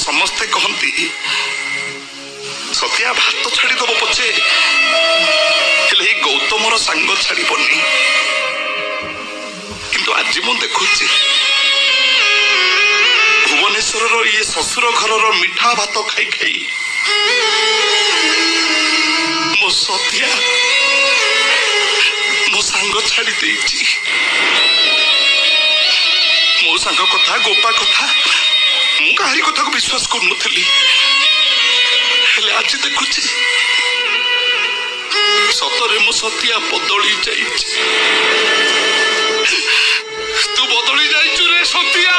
ସମସ୍ତେ କହନ୍ତି ସତିଆ ଭାତ ଛାଡ଼ିଦବ ପଛେ ହେଲେ ଏଇ ଗୌତମର ସାଙ୍ଗ ଛାଡ଼ିବନି। କିନ୍ତୁ ଆଜି ମୁଁ ଦେଖୁଛି ଭୁବନେଶ୍ୱରର ଇଏ ଶ୍ୱଶୁର ଘରର ମିଠା ଭାତ ଖାଇ ଖାଇ ମୋ ସତିଆ ମୋ ସାଙ୍ଗ ଛାଡ଼ି ଦେଇଛି। ମୋ ସାଙ୍ଗ କଥା ଗୋପା କଥା ମୁଁ କାହାରି କଥାକୁ ବିଶ୍ୱାସ କରୁନଥିଲି, ହେଲେ ଆଜି ଦେଖୁଛି ସତରେ ମୋ ସତିଆ ବଦଳି ଯାଇଛି। ତୁ ବଦଳି ଯାଇଛୁ ରେ ସତିଆ।